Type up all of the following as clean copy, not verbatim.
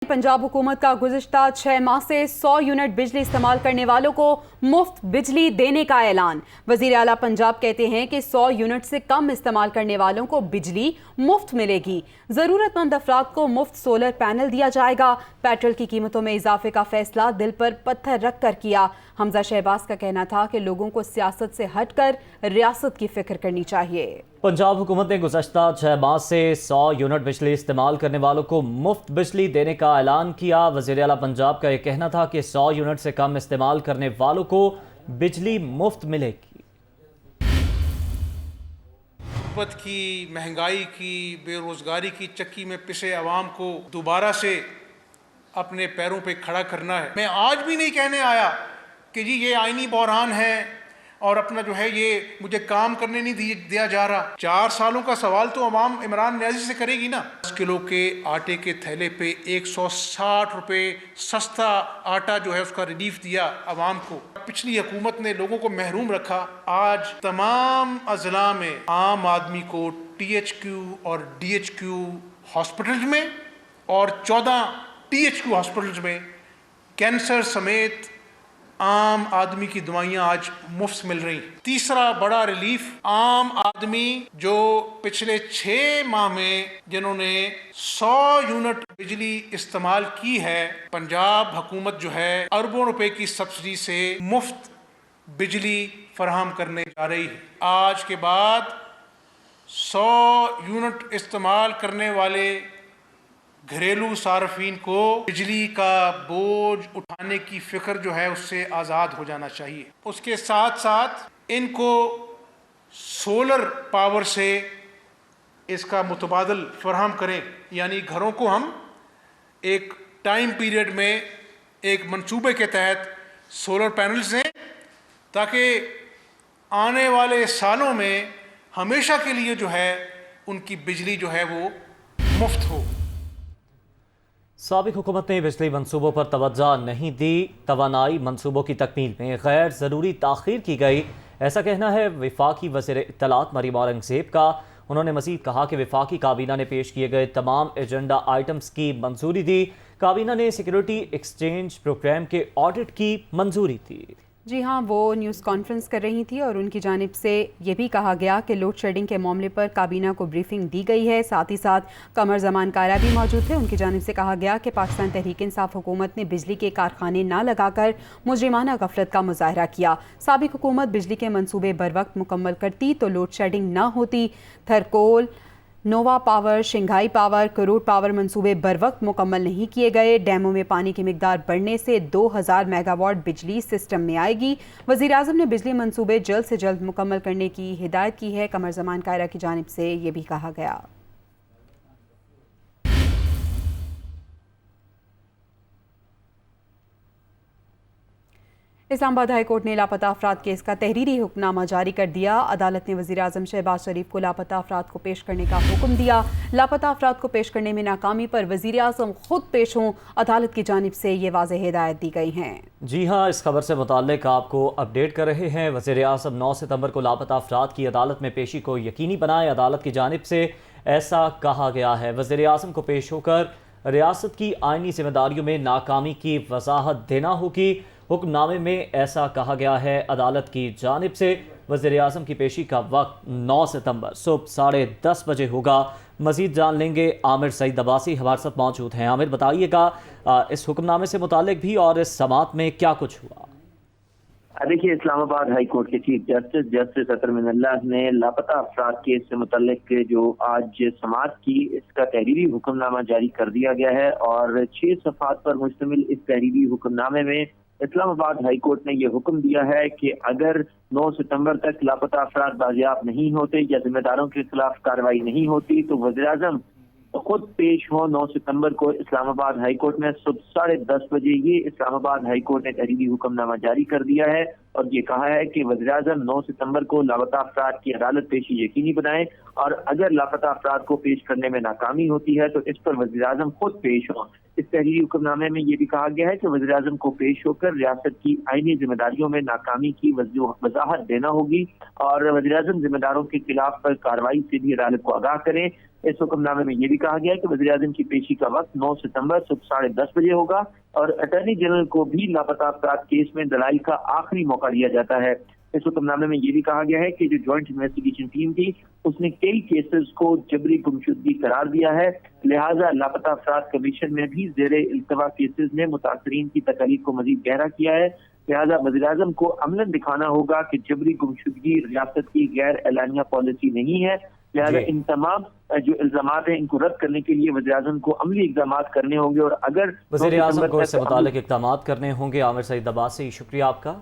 पंजाब हुकूमत का गुज़िश्ता 6 माह से 100 यूनिट बिजली इस्तेमाल करने वालों को मुफ्त बिजली देने का ऐलान। वज़ीर आला पंजाब कहते हैं कि 100 यूनिट से कम इस्तेमाल करने वालों को बिजली मुफ्त मिलेगी। ज़रूरतमंद अफराद को मुफ्त सोलर पैनल दिया जाएगा। पेट्रोल की कीमतों में इजाफे का फैसला दिल पर पत्थर रख कर किया। हमजा शहबाज का कहना था कि लोगों को सियासत से हटकर रियासत की फिक्र करनी चाहिए। पंजाब हुकूमत ने गुज़श्ता 6 माह से 100 यूनिट बिजली इस्तेमाल करने वालों को मुफ्त बिजली देने का ऐलान किया। वज़ीर आला पंजाब का यह कहना था कि 100 यूनिट से कम इस्तेमाल करने वालों को बिजली मुफ्त मिलेगी। हुकूमत की महंगाई की, बेरोजगारी की चक्की में पिसे अवाम को दोबारा से अपने पैरों पे खड़ा करना है। मैं आज भी नहीं कहने आया कि जी ये आईनी बहरान है और अपना जो है ये मुझे काम करने नहीं दिया जा रहा। 4 सालों का सवाल तो अवाम इमरान न्याजी से करेगी ना। 10 किलो के आटे के थैले पे 160 रुपये सस्ता आटा जो है उसका रिलीफ दिया अवाम को। पिछली हुकूमत ने लोगों को महरूम रखा। आज तमाम अजला में आम आदमी को THQ और DHQ हॉस्पिटल्स में और 14 THQ हॉस्पिटल्स में कैंसर समेत आम आदमी की दवाइयाँ आज मुफ्त मिल रही। तीसरा बड़ा रिलीफ, आम आदमी जो पिछले 6 माह में जिन्होंने 100 यूनिट बिजली इस्तेमाल की है, पंजाब हुकूमत जो है अरबों रुपए की सब्सिडी से मुफ्त बिजली फराहम करने जा रही है। आज के बाद 100 यूनिट इस्तेमाल करने वाले घरेलू सार्फिन को बिजली का बोझ उठाने की फिक्र जो है उससे आज़ाद हो जाना चाहिए। उसके साथ साथ इनको सोलर पावर से इसका मुतबादल फराहम करें, यानी घरों को हम एक टाइम पीरियड में एक मंसूबे के तहत सोलर पैनल्स दें ताकि आने वाले सालों में हमेशा के लिए जो है उनकी बिजली जो है वो मुफ्त हो। साबिक हुकूमत ने बिजली मनसूबों पर तवज्जो नहीं दी। तवानाई मनसूबों की तकमील में गैर ज़रूरी ताख़ीर की गई, ऐसा कहना है वफाकी वज़ीर इत्तलात मरीम औरंगज़ेब का। उन्होंने मज़ीद कहा कि वफाकी काबीना ने पेश किए गए तमाम एजेंडा आइटम्स की मंजूरी दी। काबीना ने सिक्योरिटी एक्सचेंज प्रोग्राम के ऑडिट की मंजूरी दी। जी हाँ, वो न्यूज़ कॉन्फ्रेंस कर रही थी और उनकी जानिब से ये भी कहा गया कि लोड शेडिंग के मामले पर काबीना को ब्रीफिंग दी गई है। साथ ही साथ कमर जमान कायरा भी मौजूद थे। उनकी जानिब से कहा गया कि पाकिस्तान तहरीक इंसाफ हुकूमत ने बिजली के कारखाने ना लगाकर मुजरिमाना गफलत का मुजाहरा किया। साबिक हुकूमत बिजली के मनसूबे बर वक्त मुकम्मल करती तो लोड शेडिंग ना होती। थरकोल, नोवा power, Shanghai power, crore power मंसूबे बर वक्त मुकम्मल नहीं किए गए। डैमों में पानी की मिकदार बढ़ने से 2000 मेगावाट बिजली सिस्टम में आएगी। वज़ीर आज़म ने बिजली मंसूबे जल्द से जल्द मुकम्मल करने की हिदायत की है। कमर जमान कायरा की जानिब से ये भी कहा गया। इस्लामाबाद हाई कोर्ट ने लापता अफराद केस का तहरीरी हुक्मनामा जारी कर दिया। अदालत ने वज़ीर आज़म शहबाज शरीफ को लापता अफराद को पेश करने का हुक्म दिया। लापता अफराद को पेश करने में नाकामी पर वज़ीर आज़म खुद पेश हों, अदालत की जानिब से ये वाज़ेह हिदायत दी गई हैं। जी हाँ, इस खबर से मुताल्लिक आपको अपडेट कर रहे हैं। वज़ीर आज़म 9 सितंबर को लापता अफराद की अदालत में पेशी को यकीनी बनाए। अदालत की जानिब से ऐसा कहा गया है। वज़ीर आज़म को पेश होकर रियासत की आइनी जिम्मेदारियों में नाकामी की वजाहत देना होगी। हुक्मनामे में ऐसा कहा गया है। अदालत की जानिब से वज़ीर आज़म की पेशी का वक्त 9 सितंबर सुबह 10:30 बजे होगा। मज़ीद जान लेंगे। आमिर सईद अब्बासी हमारे साथ मौजूद हैं। आमिर, बताइएगा इस हुक्मनामे से मुताल्लिक भी और इस समाअत में क्या कुछ हुआ? देखिए, इस्लामाबाद हाई कोर्ट के चीफ जस्टिस अतर मिनल्लाह ने लापता अफराद केस से मुतल्लिक जो आज समाअत की, इसका तहरीरी हुक्मनामा जारी कर दिया गया है और 6 सफ़हात पर मुश्तमिल इस तहरीरी हुक्मनामे में इस्लामाबाद हाई कोर्ट ने यह हुक्म दिया है कि अगर 9 सितंबर तक लापता अफराद बाजियाब नहीं होते या जिम्मेदारों के खिलाफ कार्रवाई नहीं होती तो वज़ीर आज़म खुद पेश हो 9 सितंबर को इस्लामाबाद हाई कोर्ट में सुबह 10:30 बजे। ये इस्लामाबाद हाई कोर्ट ने तहरीरी हुक्मनामा जारी कर दिया है और ये कहा है कि वज़ीर आज़म 9 सितंबर को लापता अफराद की अदालत पेशी यकीनी बनाए और अगर लापता अफराद को पेश करने में नाकामी होती है तो इस पर वज़ीर आज़म खुद पेश हो। इस तहरीरी हुक्मनामे में ये भी कहा गया है कि वज़ीर आज़म को पेश होकर रियासत की आईनी जिम्मेदारियों में नाकामी की वजाहत देना होगी और वज़ीर आज़म जिम्मेदारों के खिलाफ कार्रवाई से भी अदालत को आगाह करें इस हुक्मनामे में ये भी कहा गया है कि वज़ीर-ए-आज़म की पेशी का वक्त 9 सितंबर सुबह 10:30 बजे होगा और अटॉर्नी जनरल को भी लापता अफराद केस में दलाइल का आखिरी मौका दिया जाता है। इस हुक्मनामे में ये भी कहा गया है कि जो ज्वाइंट इन्वेस्टिगेशन टीम थी उसने कई केसेस को जबरी गुमशुदगी करार दिया है, लिहाजा लापता अफराद कमीशन में भी ज़ेरे इल्तवा केसेस में मुतासरीन की तकलीफ को मजीद गहरा किया है। लिहाजा वज़ीर-ए-आज़म को अमलन दिखाना होगा कि जबरी गुमशुदगी रियासत की गैर एलानिया पॉलिसी नहीं है। लिहाजा इन तमाम जो इल्जामात हैं इनको रद्द करने के लिए वज़ीर-ए-आज़म को अमली इक़दामात करने होंगे और अगर वज़ीर-ए-आज़म को इससे मुताल्लिक़ इक़दामात करने होंगे। आमिर सईद अब्बासी, शुक्रिया आपका।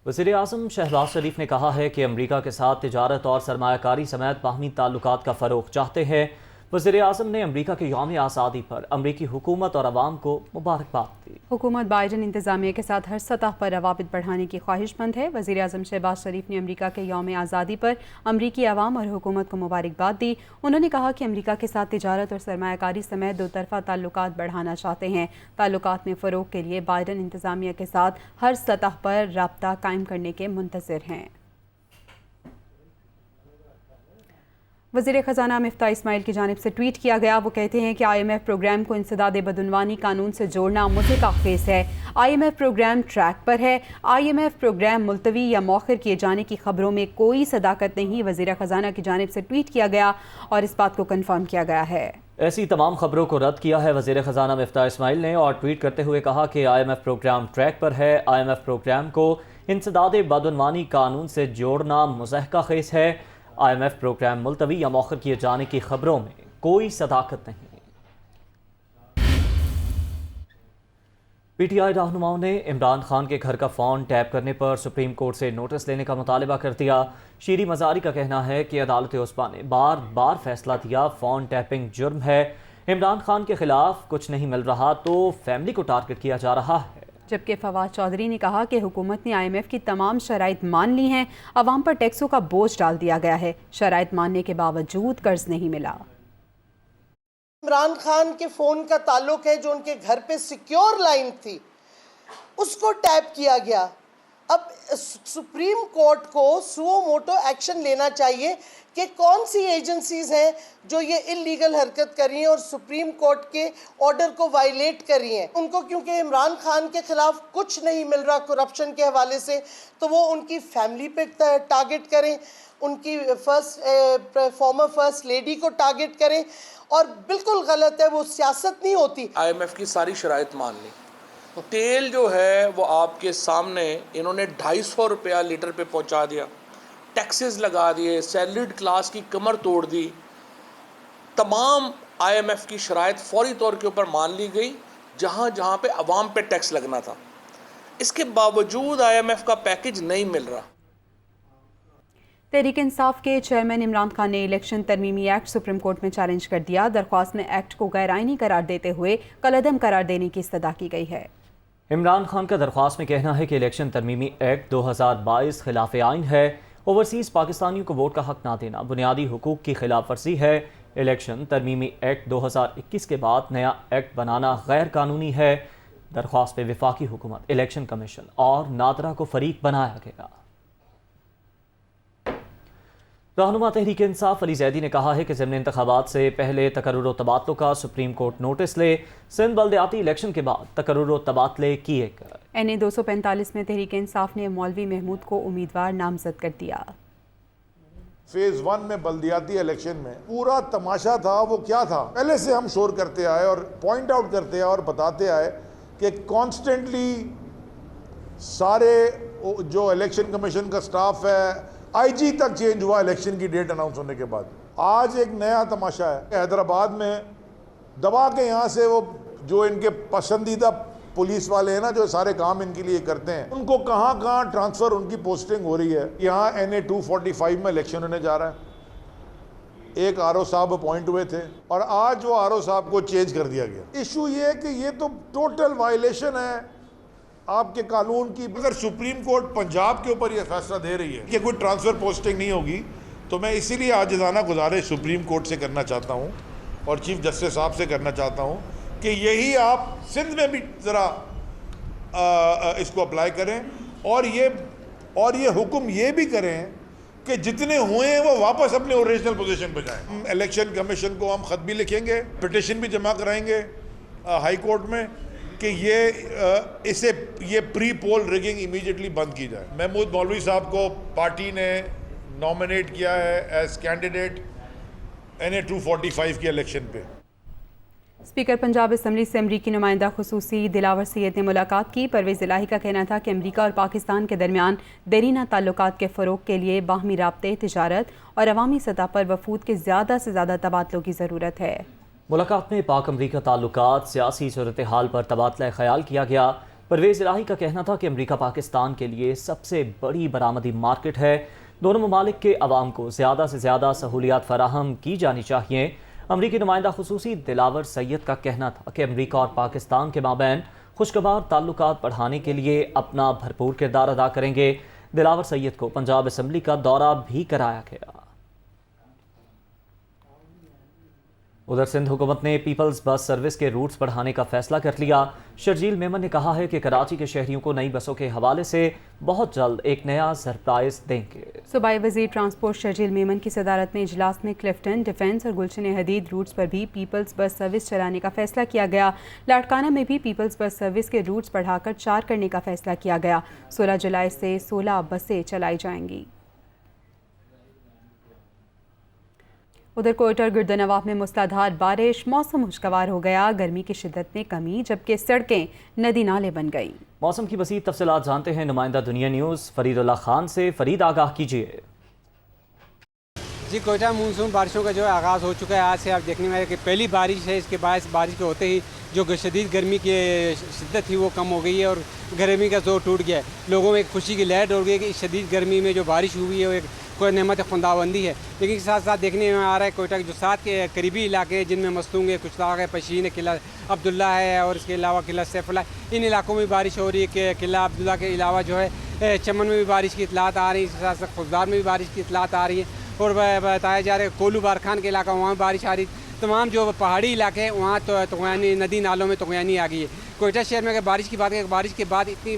वज़ीर-ए-आज़म शहबाज शरीफ ने कहा है कि अमरीका के साथ तिजारत और सरमायाकारी समेत बाहमी ताल्लुकात का फ़रोग़ चाहते हैं। वज़ीर-ए-आज़म ने अमरीका के यौम आज़ादी पर अमरीकी हुकूमत और अवाम को मुबारकबाद दी। हुकूमत बाइडन इंतज़ामिया के साथ हर सतह पर रवाबित बढ़ाने की ख्वाहिशमंद है। वज़ीर-ए-आज़म शहबाज शरीफ ने अमरीका के यौम आज़ादी पर अमरीकी अवाम और हुकूमत को मुबारकबाद दी। उन्होंने कहा कि अमरीका के साथ तिजारत और सरमायाकारी समेत दो तरफ़ा ताल्लुकात बढ़ाना चाहते हैं। ताल्लुकात में फ़रोग़ के लिए बाइडन इंतज़ामिया के साथ हर सतह पर राब्ता कायम करने के मुंतज़िर हैं। वज़ीर ख़ज़ाना मिफ्ता इस्माइल की जानिब से ट्वीट किया गया। वो कहते हैं कि IMF प्रोग्राम को इंसदाद बदउनवानी कानून से जोड़ना मुज़हिक है। IMF प्रोग्राम ट्रैक पर है। IMF प्रोग्राम मुलतवी या मौखर किए जाने की खबरों में कोई सदाकत नहीं, वज़ीर ख़ज़ाना की जानिब से ट्वीट किया गया और इस बात को कन्फर्म किया गया है। ऐसी तमाम खबरों को रद्द किया है वज़ीर ख़ज़ाना मिफ्ता इस्माइल ने और ट्वीट करते हुए कहा कि IMF प्रोग्राम ट्रैक पर है। IMF प्रोग्राम को इंसदाद बदउनवानी कानून से जोड़ना मुज़हिक है। IMF प्रोग्राम मुलतवी या मौखर किए जाने की खबरों में कोई सदाकत नहीं। PTI रहनुमाओं ने इमरान खान के घर का फ़ोन टैप करने पर सुप्रीम कोर्ट से नोटिस लेने का मुतालबा कर दिया। शीरी मज़ारी का कहना है कि अदालत उस्मा ने बार बार फैसला दिया फ़ोन टैपिंग जुर्म है। इमरान खान के खिलाफ कुछ नहीं मिल रहा तो फैमिली को टारगेट किया जा रहा है। जबकि फवाद चौधरी ने कहा कि हुकूमत ने IMF की तमाम शराइत मान ली हैं, अवाम पर टैक्सों का बोझ डाल दिया गया है, शराइत मानने के बावजूद कर्ज नहीं मिला। इमरान खान के फ़ोन का ताल्लुक है जो उनके घर पे सिक्योर लाइन थी, उसको टैप किया गया। अब सुप्रीम कोर्ट को सुओ मोटो एक्शन लेना चाहिए कि कौन सी एजेंसीज हैं जो ये इल्लीगल हरकत कर रही हैं और सुप्रीम कोर्ट के ऑर्डर को वायलेट कर रही हैं। उनको क्योंकि इमरान खान के खिलाफ कुछ नहीं मिल रहा करप्शन के हवाले से, तो वो उनकी फैमिली पे टारगेट करें, उनकी फॉर्मर फर्स्ट लेडी को टारगेट करें, और बिल्कुल गलत है, वो सियासत नहीं होती। IMF की सारी शराइत मान ली। तेल जो है वो आपके सामने इन्होंने 250 रुपया लीटर पे पहुंचा दिया, टैक्सेस लगा दिए, सैलरीड क्लास की कमर तोड़ दी। तमाम IMF की शराइत फौरी तौर के ऊपर मान ली गई जहाँ जहाँ पे अवाम पे टैक्स लगना था। इसके बावजूद IMF का पैकेज नहीं मिल रहा। तहरीक इंसाफ के चेयरमैन इमरान खान ने इलेक्शन तरमीमी एक्ट सुप्रीम कोर्ट में चैलेंज कर दिया। दरख्वास्त में एक्ट को गैर आइनी करार देते हुए कलअदम करार देने की इस्तदा की गई है। इमरान खान का दरख्वास्त में कहना है कि इलेक्शन तरमीमी एक्ट 2022 खिलाफ आइन है। ओवरसीज़ पाकिस्तानियों को वोट का हक ना देना बुनियादी हुकूक की खिलाफ वर्जी है। इलेक्शन तरमीमी एक्ट 2021 के बाद नया एक्ट बनाना गैर कानूनी है। दरख्वास्त पे वफाकी हुकूमत, इलेक्शन कमीशन और नादरा को फरीक बनाया गया। रहनुमा तहरीक इंसाफ अली जैदी ने कहा है कि ज़िमनी इंतखाबात से पहले तकर्रुर तबादलों का सुप्रीम कोर्ट नोटिस ले। सिंध बल्दियाती इलेक्शन के बाद तकर्रुर तबादले किए गए। NA 245 में तहरीक इंसाफ ने मौलवी महमूद को उम्मीदवार नामजद कर दिया। फेज 1 में बल्दियाती इलेक्शन में पूरा तमाशा था। वो क्या था, पहले से हम शोर करते आए और पॉइंट आउट करते आए और बताते आए कि कॉन्स्टेंटली सारे जो इलेक्शन कमीशन का स्टाफ है, IG तक चेंज हुआ इलेक्शन की डेट अनाउंस होने के बाद। आज एक नया तमाशा है। हैदराबाद में दबा के यहाँ से वो जो इनके पसंदीदा पुलिस वाले हैं ना, जो सारे काम इनके लिए करते हैं, उनको कहाँ कहाँ ट्रांसफ़र उनकी पोस्टिंग हो रही है। यहाँ NA 245 में इलेक्शन होने जा रहा है। एक RO साहब अपॉइंट हुए थे और आज वो RO साहब को चेंज कर दिया गया। इशू ये है कि ये तो टोटल वायलेशन है आपके कानून की। अगर सुप्रीम कोर्ट पंजाब के ऊपर यह फैसला दे रही है कि कोई ट्रांसफ़र पोस्टिंग नहीं होगी, तो मैं इसीलिए आजिज़ाना गुजारिश सुप्रीम कोर्ट से करना चाहता हूँ और चीफ जस्टिस साहब से करना चाहता हूँ कि यही आप सिंध में भी ज़रा इसको अप्लाई करें और ये हुक्म ये भी करें کہ جتنے ہوئے ہیں وہ واپس اپنے اوریجنل پوزیشن پہ جائیں. الیکشن کمیشن کو ہم خط بھی لکھیں گے, پٹیشن بھی جمع کرائیں گے ہائی کورٹ میں کہ یہ پری پول ریگنگ امیڈیٹلی بند کی جائے. محمود مولوی صاحب کو پارٹی نے نامنیٹ کیا ہے ایز کینڈیڈیٹ NA 245 کے الیکشن پہ. اسپیکر پنجاب اسمبلی سے امریکی نمائندہ خصوصی دلاور سید نے ملاقات کی. پرویز الہی کا کہنا تھا کہ امریکہ اور پاکستان کے درمیان دیرینہ تعلقات کے فروغ کے لیے باہمی رابطے, تجارت اور عوامی سطح پر وفود کے زیادہ سے زیادہ تبادلوں کی ضرورت ہے. ملاقات میں پاک امریکہ تعلقات, سیاسی صورتحال پر تبادلہ خیال کیا گیا. پرویز الہی کا کہنا تھا کہ امریکہ پاکستان کے لیے سب سے بڑی برآمدی مارکیٹ ہے. دونوں ممالک کے عوام کو زیادہ سے زیادہ سہولیات فراہم کی جانی چاہیے. امریکی نمائندہ خصوصی دلاور سید کا کہنا تھا کہ امریکہ اور پاکستان کے مابین خوشگوار تعلقات بڑھانے کے لیے اپنا بھرپور کردار ادا کریں گے. دلاور سید کو پنجاب اسمبلی کا دورہ بھی کرایا گیا. ادھر سندھ حکومت نے پیپلز بس سروس کے روٹس بڑھانے کا فیصلہ کر لیا. شرجیل میمن نے کہا ہے کہ کراچی کے شہریوں کو نئی بسوں کے حوالے سے بہت جلد ایک نیا سرپرائز دیں گے. صوبائی وزیر ٹرانسپورٹ شرجیل میمن کی صدارت میں اجلاس میں کلفٹن, ڈیفنس اور گلشن حدید روٹس پر بھی پیپلز بس سروس چلانے کا فیصلہ کیا گیا. لاڑکانہ میں بھی پیپلز بس سروس کے روٹس بڑھا کر 4 کرنے کا فیصلہ کیا گیا. 16 جولائی سے 16 بسیں چلائی جائیں گی. ادھر کوئٹہ اور گردنواہ میں موسلادھار بارش, موسم خوشگوار ہو گیا. گرمی کی شدت میں کمی, جبکہ سڑکیں ندی نالے بن گئیں. موسم کی مزید تفصیلات جانتے ہیں نمائندہ دنیا نیوز فرید اللہ خان سے. فرید, آگاہ کیجیے. جی, کوئٹہ مونسون بارشوں کا جو آغاز ہو چکا ہے. آج سے آپ دیکھنے میں کہ پہلی بارش ہے. اس کے باعث بارش کے ہوتے ہی جو شدید گرمی کی شدت تھی وہ کم ہو گئی ہے اور گرمی کا زور ٹوٹ گیا ہے. لوگوں میں ایک خوشی کی لہر دوڑ گئی ہے کہ اس شدید گرمی میں جو بارش ہوئی ہے وہ ایک کوئی نعمت خداوندی ہے. لیکن اس ساتھ ساتھ دیکھنے میں آ رہا ہے کوئٹہ کے جو 7 کے قریبی علاقے ہیں جن میں مستونگ ہے, کچلاغ ہے, پشین ہے, قلعہ عبداللہ ہے اور اس کے علاوہ قلعہ سیف اللہ, ان علاقوں میں بارش ہو رہی ہے. کہ قلعہ عبداللہ کے علاوہ جو ہے چمن میں بھی بارش کی اطلاعات آ رہی ہیں. اس کے ساتھ ساتھ خضدار میں بھی بارش کی اطلاعات آ رہی ہیں. اور بتایا جا رہا ہے کولو بارخان کے علاقہ وہاں بارش آ رہی. تمام جو پہاڑی علاقے ہیں وہاں تو تغیانی ندی نالوں میں تغیانی آ گئی ہے. کوئٹہ شہر میں اگر بارش کی بات کریں, بارش کے بعد اتنی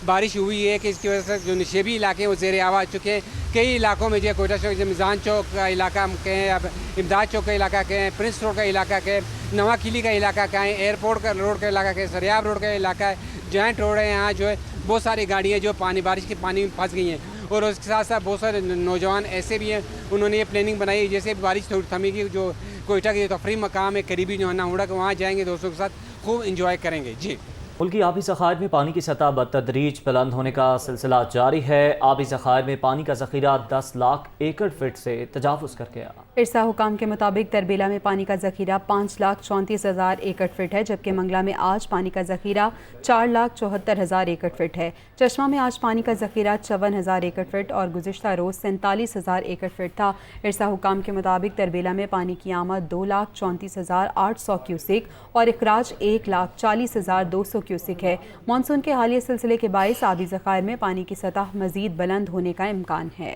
بارش ہوئی ہے کہ اس کی وجہ سے جو نشیبی علاقے ہیں وہ زیر آب آ چکے ہیں. کئی علاقوں میں جو ہے کوئٹہ شہر جو میزان چوک کا علاقہ کہیں, امداد چوک کا علاقہ کہیں, پرنس روڈ کا علاقہ کہیں, نواں قلعہ کا علاقہ کہیں, ایئرپورٹ کا روڈ کا علاقہ کہیں, سریاب روڈ کا علاقہ ہے, جوائنٹ روڈ ہے. یہاں جو ہے بہت ساری گاڑیاں جو بارش کے پانی میں پھنس گئی ہیں. اور اس کے ساتھ ساتھ بہت سارے نوجوان ایسے بھی ہیں انہوں نے یہ پلاننگ بنائی جیسے بارش تھوڑی تھمی گی جو کوئٹہ کے تفریح مقام ہے قریبی جو ہے ناہوڑا کے, وہاں جائیں گے, دوستوں کے ساتھ خوب انجوائے کریں گے. جی, ملکی آبی ذخائر میں پانی کی سطح بتدریج بلند ہونے کا سلسلہ جاری ہے. آبی ذخائر میں پانی کا ذخیرہ 10 لاکھ ایکڑ فٹ سے تجاوز کر گیا. ارسا حکام کے مطابق تربیلا میں پانی کا ذخیرہ 5,34,000 ایکڑ فٹ ہے, جبکہ منگلا میں آج پانی کا ذخیرہ 4,74,000 ایکڑ فٹ ہے. چشمہ میں آج پانی کا ذخیرہ 54,000 ایکڑ فٹ اور گزشتہ روز 47,000 ایکڑ فٹ تھا. ارسا حکام کے مطابق تربیلا میں پانی کی آمد 2,34,800 کیوسک اور اخراج 1,40,200 کیوسک ہے. مانسون کے حالیہ سلسلے کے باعث آبی ذخائر میں پانی کی سطح مزید بلند ہونے کا امکان ہے.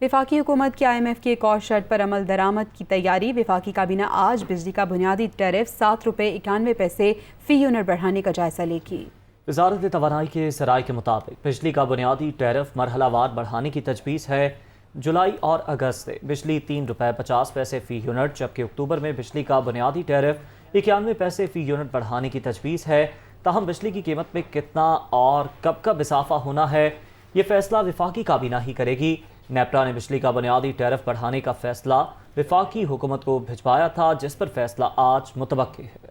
وفاقی حکومت کی IMF کی ایک اور شرط پر عمل درآمد کی تیاری. وفاقی کابینہ آج بجلی کا بنیادی ٹیرف 7 روپے 91 پیسے فی یونٹ بڑھانے کا جائزہ لے گی. وزارت توانائی کے سرائے کے مطابق بجلی کا بنیادی ٹیرف مرحلہ وار بڑھانے کی تجویز ہے. جولائی اور اگست سے بجلی 3 روپے 50 پیسے فی یونٹ, جبکہ اکتوبر میں بجلی کا بنیادی ٹیرف 91 پیسے فی یونٹ بڑھانے کی تجویز ہے. تاہم بجلی کی قیمت میں کتنا اور کب اضافہ ہونا ہے یہ فیصلہ وفاقی کابینہ ہی کرے گی. نیپرا نے بجلی کا بنیادی ٹیرف بڑھانے کا فیصلہ وفاقی حکومت کو بھجوایا تھا, جس پر فیصلہ آج متوقع ہے.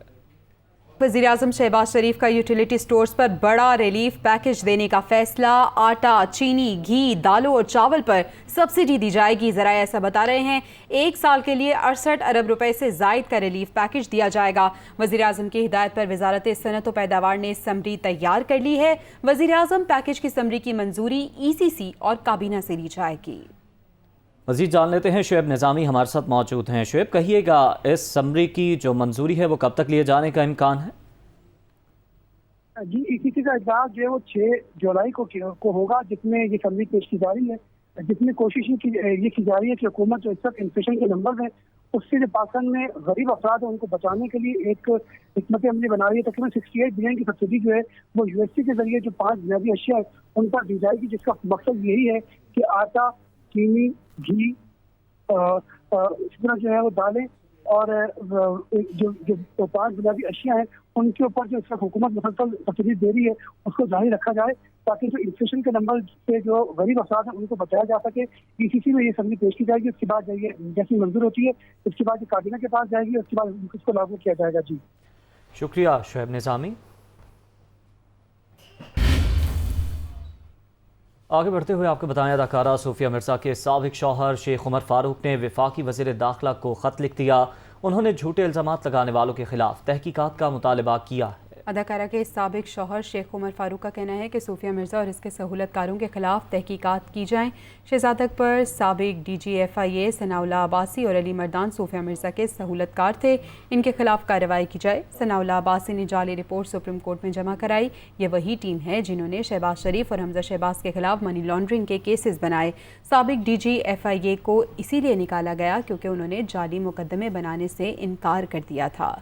وزیراعظم شہباز شریف کا یوٹیلیٹی سٹورز پر بڑا ریلیف پیکج دینے کا فیصلہ. آٹا, چینی, گھی, دالوں اور چاول پر سبسڈی دی جائے گی. ذرائع ایسا بتا رہے ہیں 1 سال کے لیے 68 ارب روپے سے زائد کا ریلیف پیکج دیا جائے گا. وزیراعظم کی ہدایت پر وزارت صنعت و پیداوار نے سمری تیار کر لی ہے. وزیراعظم پیکج کی سمری کی منظوری ECC اور کابینہ سے لی جائے گی. مزید جان لیتے ہیں, شعیب نظامی ہمارے ساتھ موجود ہیں. شعیب, کہیے گا اس سمری کی جو منظوری ہے وہ کب تک لیے جانے کا امکان ہے؟ جی, ECC کا اجلاس جو ہے وہ 6 جولائی کو ہوگا, جس میں یہ سمری پیش کی جا رہی ہے, جس میں کوشش یہ کی جا رہی ہے کہ حکومت جو اس وقت انفلیشن کے نمبر ہیں اس سے جو پاکستان میں غریب افراد ہیں ان کو بچانے کے لیے ایک حکمت عملی بنا رہی ہے. تقریباً 68 بلین کی سبسڈی جو ہے وہ USC کے ذریعے جو 5 بنیادی اشیاء ہیں ان پر دی جائے گی, جس کا مقصد یہی ہے کہ آٹا, چینی, گھی, اس طرح جو ہے وہ دالیں اور جو 5 بنیادی اشیاء ہیں ان کے اوپر جو اس وقت حکومت مسلسل سبسڈی دے رہی ہے اس کو جاری رکھا جائے, تاکہ جو انفلیشن کے نمبر سے جو غریب افراد ہیں ان کو بچایا جا سکے. ECC میں یہ سبسڈی پیش کی جائے گی, اس کے بعد جیسی منظور ہوتی ہے اس کے بعد یہ کابینہ کے پاس جائے گی, اس کے بعد اس کو لاگو کیا جائے گا. جی شکریہ شعیب نظامی. آگے بڑھتے ہوئے آپ کو بتائیں, اداکارہ صوفیہ مرزا کے سابق شوہر شیخ عمر فاروق نے وفاقی وزیر داخلہ کو خط لکھ دیا. انہوں نے جھوٹے الزامات لگانے والوں کے خلاف تحقیقات کا مطالبہ کیا ہے. اداکارہ کے سابق شوہر شیخ عمر فاروق کا کہنا ہے کہ صوفیہ مرزا اور اس کے سہولت کاروں کے خلاف تحقیقات کی جائیں. شہزاد اکبر سابق DG FIA ثناء اللہ عباسی اور علی مردان صوفیہ مرزا کے سہولت کار تھے, ان کے خلاف کارروائی کی جائے. ثناء اللہ عباسی نے جعلی رپورٹ سپریم کورٹ میں جمع کرائی. یہ وہی ٹیم ہے جنہوں نے شہباز شریف اور حمزہ شہباز کے خلاف منی لانڈرنگ کے کیسز بنائے. سابق DG FIA کو اسی لیے نکالا گیا کیونکہ انہوں نے جعلی مقدمے بنانے سے انکار کر دیا تھا.